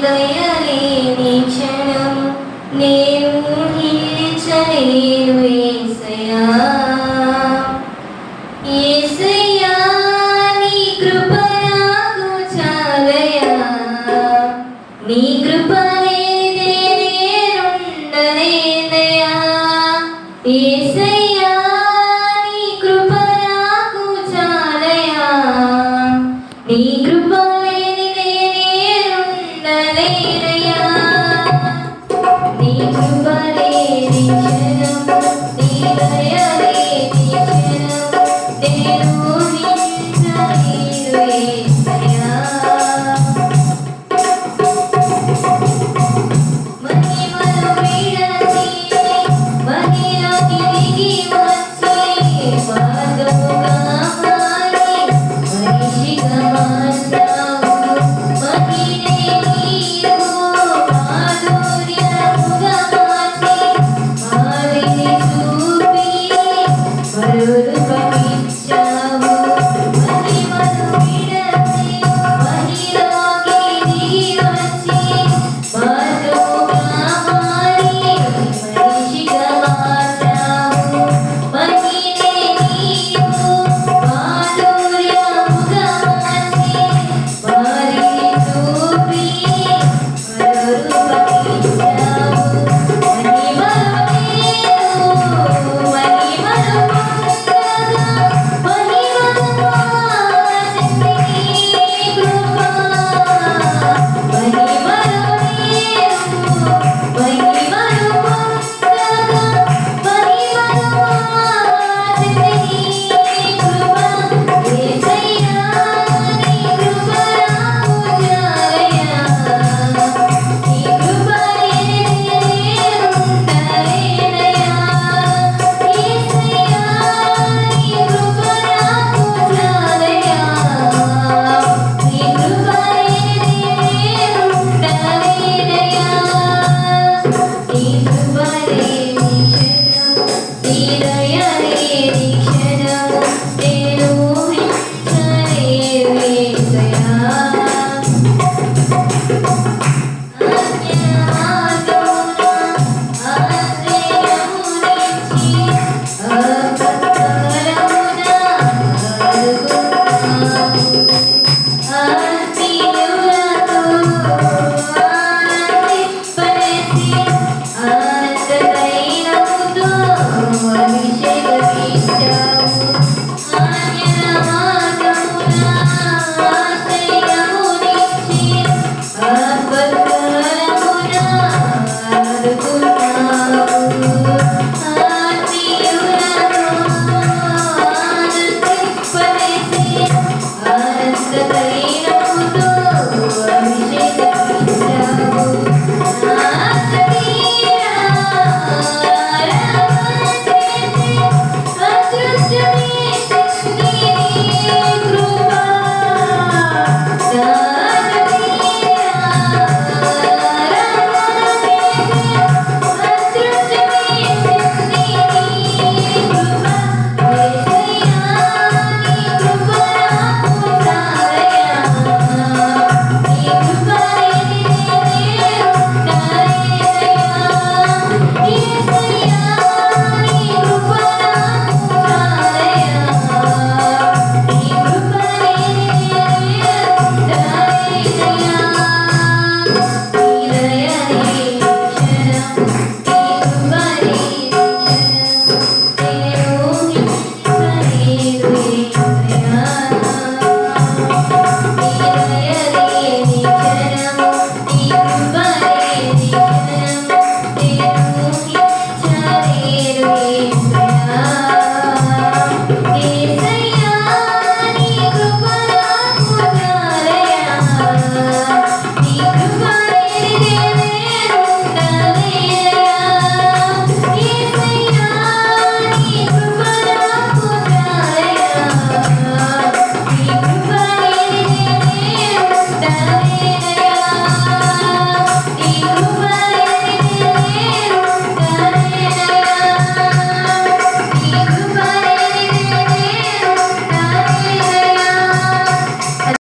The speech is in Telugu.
దయలేని క్షణం నేను ఊహించలేను యేసయ్యా. యేసయ్యా నీ కృప నాకు చాలయ్యా, నీ కృప లేనిదే నేనుండలేనయ్యా. యేసయ్యా నీ కృప నాకు చాలయ్యా, నీ కృప లేనిదే నేనుండలేనయ్యా. నీ కృప లేని క్షణం, నీ దయ లేని క్షణం నేను ఊహించలేను యేసయ్యా. మహిమను విడచి మహిలోకి దిగి వచ్చి మాధవుగా మారి మనిషిగా మార్చావు. మహినే నీవు మాధుర్యముగా మార్చి మాదిరి చూపి మరులుపమిచ్చావు. మహిమను విడచి మహిలోకి దిగి వచ్చి మాధవుగా మారి మనిషిగా మార్చావు. మహినే నీవు మాధుర్యముగా మార్చి మాదిరి చూపి మరులుపమిచ్చావు. మహిమలు నేను మహిమలు పొందగా మహిమలు మార్చింది నీ కృప. మహిమలు నేను మహిమలు పొందగా మహిమలు మార్చింది నీ కృప. యేసయ్యా నీ కృప నాకు చాలయ్యా, నీ కృప లేనిదే నేనుండలేనయ్యా. యేసయ్యా నీ కృప నాకు చాలయ్యా, నీ కృప లేనిదే నేనుండలేనయ్యా. నీ కృప లేని క్షణం, నీ దయ లేని క్షణం నేను ఊహించలేను యేసయ్యా. ఆనంద